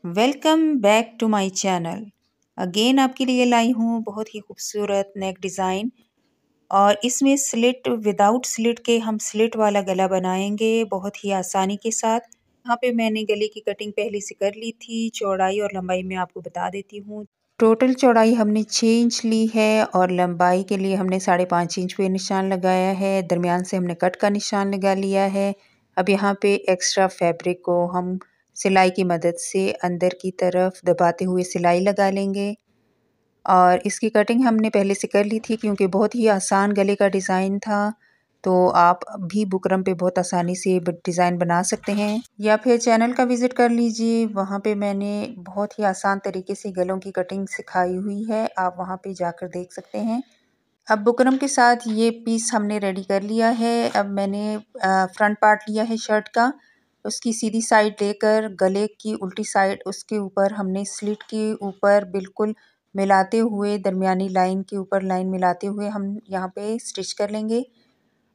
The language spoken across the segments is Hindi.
Welcome back to my channel. Again आपके लिए लाई हूँ बहुत ही खूबसूरत नेक डिज़ाइन। और इसमें स्लिट विदाउट स्लिट के हम स्लिट वाला गला बनाएंगे बहुत ही आसानी के साथ। यहाँ पे मैंने गले की कटिंग पहले से कर ली थी। चौड़ाई और लंबाई मैं आपको बता देती हूँ। टोटल चौड़ाई हमने 6 इंच ली है और लंबाई के लिए हमने 5.5 इंच पे निशान लगाया है। दरमियान से हमने कट का निशान लगा लिया है। अब यहाँ पे एक्स्ट्रा फैब्रिक को हम सिलाई की मदद से अंदर की तरफ दबाते हुए सिलाई लगा लेंगे। और इसकी कटिंग हमने पहले से कर ली थी क्योंकि बहुत ही आसान गले का डिज़ाइन था। तो आप भी बुकरम पे बहुत आसानी से डिज़ाइन बना सकते हैं, या फिर चैनल का विज़िट कर लीजिए। वहाँ पे मैंने बहुत ही आसान तरीके से गलों की कटिंग सिखाई हुई है, आप वहाँ पे जाकर देख सकते हैं। अब बुकरम के साथ ये पीस हमने रेडी कर लिया है। अब मैंने फ्रंट पार्ट लिया है शर्ट का, उसकी सीधी साइड लेकर गले की उल्टी साइड उसके ऊपर हमने स्लिट के ऊपर बिल्कुल मिलाते हुए, दरमियानी लाइन के ऊपर लाइन मिलाते हुए हम यहाँ पे स्टिच कर लेंगे।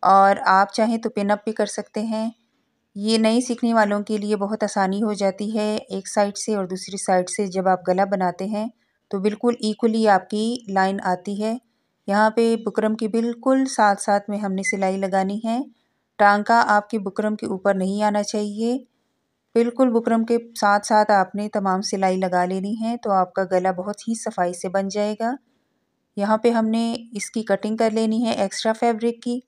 और आप चाहें तो पिन अप भी कर सकते हैं। ये नई सीखने वालों के लिए बहुत आसानी हो जाती है। एक साइड से और दूसरी साइड से जब आप गला बनाते हैं तो बिल्कुल इक्वली आपकी लाइन आती है। यहाँ पे बुकरम की बिल्कुल साथ साथ में हमने सिलाई लगानी है। टांका आपके बुकरम के ऊपर नहीं आना चाहिए। बिल्कुल बुकरम के साथ साथ आपने तमाम सिलाई लगा लेनी है, तो आपका गला बहुत ही सफाई से बन जाएगा। यहाँ पे हमने इसकी कटिंग कर लेनी है एक्स्ट्रा फैब्रिक की।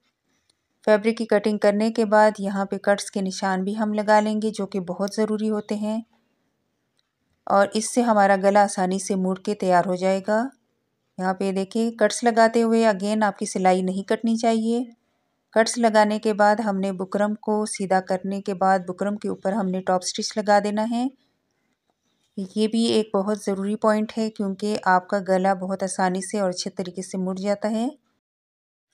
फैब्रिक की कटिंग करने के बाद यहाँ पे कट्स के निशान भी हम लगा लेंगे, जो कि बहुत ज़रूरी होते हैं। और इससे हमारा गला आसानी से मुड़ के तैयार हो जाएगा। यहाँ पे देखिए कट्स लगाते हुए अगेन आपकी सिलाई नहीं कटनी चाहिए। कट्स लगाने के बाद हमने बुकरम को सीधा करने के बाद बुकरम के ऊपर हमने टॉप स्टिच लगा देना है। ये भी एक बहुत ज़रूरी पॉइंट है क्योंकि आपका गला बहुत आसानी से और अच्छे तरीके से मुड़ जाता है।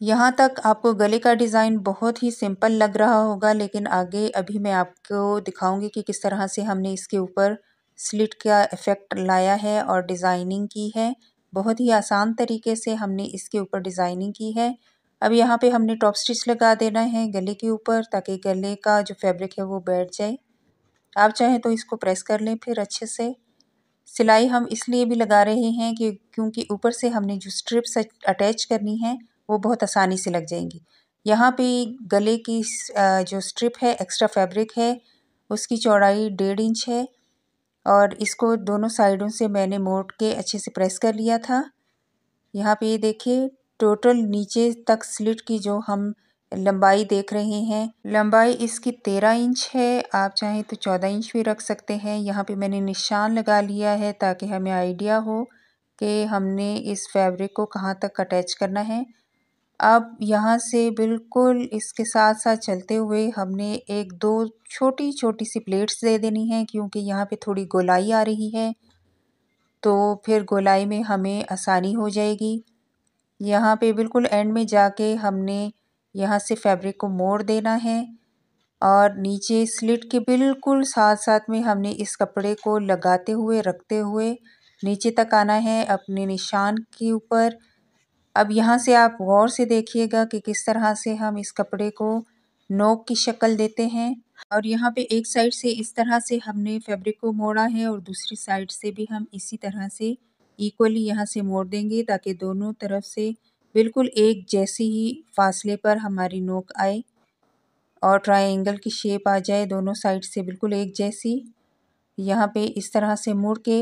यहाँ तक आपको गले का डिज़ाइन बहुत ही सिंपल लग रहा होगा, लेकिन आगे अभी मैं आपको दिखाऊंगी कि किस तरह से हमने इसके ऊपर स्लिट का इफ़ेक्ट लाया है और डिज़ाइनिंग की है। बहुत ही आसान तरीके से हमने इसके ऊपर डिज़ाइनिंग की है। अब यहाँ पे हमने टॉप स्टिच लगा देना है गले के ऊपर, ताकि गले का जो फैब्रिक है वो बैठ जाए। आप चाहें तो इसको प्रेस कर लें फिर अच्छे से। सिलाई हम इसलिए भी लगा रहे हैं कि क्योंकि ऊपर से हमने जो स्ट्रिप्स अटैच करनी है वो बहुत आसानी से लग जाएंगी। यहाँ पे गले की जो स्ट्रिप है, एक्स्ट्रा फैब्रिक है, उसकी चौड़ाई 1.5 इंच है। और इसको दोनों साइडों से मैंने मोड़ के अच्छे से प्रेस कर लिया था। यहाँ पे ये देखिए टोटल नीचे तक स्लिट की जो हम लंबाई देख रहे हैं, लंबाई इसकी 13 इंच है। आप चाहें तो 14 इंच भी रख सकते हैं। यहाँ पे मैंने निशान लगा लिया है ताकि हमें आइडिया हो कि हमने इस फैब्रिक को कहाँ तक अटैच करना है। अब यहाँ से बिल्कुल इसके साथ साथ चलते हुए हमने एक दो छोटी छोटी सी प्लेट्स दे देनी है, क्योंकि यहाँ पे थोड़ी गोलाई आ रही है, तो फिर गोलाई में हमें आसानी हो जाएगी। यहाँ पे बिल्कुल एंड में जाके हमने यहाँ से फैब्रिक को मोड़ देना है और नीचे स्लिट के बिल्कुल साथ साथ में हमने इस कपड़े को लगाते हुए रखते हुए नीचे तक आना है अपने निशान के ऊपर। अब यहाँ से आप गौर से देखिएगा कि किस तरह से हम इस कपड़े को नोक की शक्ल देते हैं। और यहाँ पे एक साइड से इस तरह से हमने फैब्रिक को मोड़ा है और दूसरी साइड से भी हम इसी तरह से इक्वली यहाँ से मोड़ देंगे, ताकि दोनों तरफ से बिल्कुल एक जैसी ही फासले पर हमारी नोक आए और ट्रायंगल की शेप आ जाए दोनों साइड से बिल्कुल एक जैसी। यहाँ पे इस तरह से मुड़ के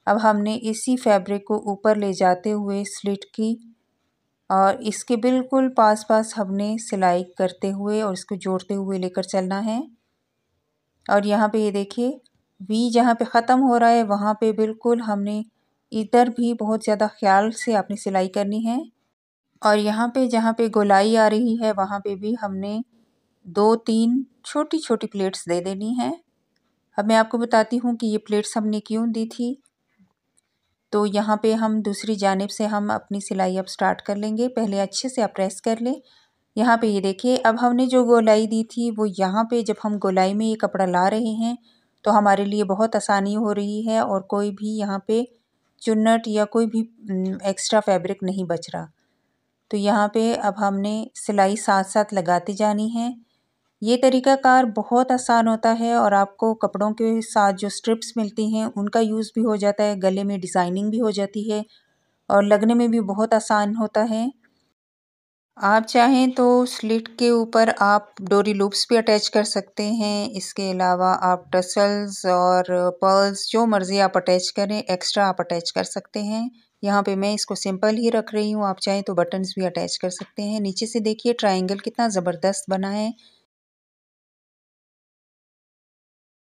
अब हमने इसी फैब्रिक को ऊपर ले जाते हुए स्लिट की और इसके बिल्कुल पास पास हमने सिलाई करते हुए और इसको जोड़ते हुए लेकर चलना है। और यहाँ पे ये देखिए वी जहाँ पे ख़त्म हो रहा है वहाँ पे बिल्कुल हमने इधर भी बहुत ज़्यादा ख्याल से अपनी सिलाई करनी है। और यहाँ पे जहाँ पे गोलाई आ रही है वहाँ पे भी हमने 2-3 छोटी छोटी प्लेट्स दे देनी है। अब मैं आपको बताती हूँ कि ये प्लेट्स हमने क्यों दी थी। तो यहाँ पे हम दूसरी जानिब से हम अपनी सिलाई अब स्टार्ट कर लेंगे। पहले अच्छे से आप प्रेस कर लें। यहाँ पे ये देखिए अब हमने जो गोलाई दी थी वो यहाँ पे जब हम गोलाई में ये कपड़ा ला रहे हैं तो हमारे लिए बहुत आसानी हो रही है और कोई भी यहाँ पे चुन्नट या कोई भी एक्स्ट्रा फैब्रिक नहीं बच रहा। तो यहाँ पे अब हमने सिलाई साथ साथ लगाती जानी है। ये तरीक़ाकार बहुत आसान होता है और आपको कपड़ों के साथ जो स्ट्रिप्स मिलती हैं उनका यूज़ भी हो जाता है, गले में डिज़ाइनिंग भी हो जाती है और लगने में भी बहुत आसान होता है। आप चाहें तो स्लिट के ऊपर आप डोरी लूप्स भी अटैच कर सकते हैं। इसके अलावा आप टसल्स और पर्ल्स जो मर्ज़ी आप अटैच करें, एक्स्ट्रा आप अटैच कर सकते हैं। यहाँ पे मैं इसको सिंपल ही रख रही हूँ, आप चाहें तो बटन्स भी अटैच कर सकते हैं। नीचे से देखिए ट्रायंगल कितना ज़बरदस्त बना है।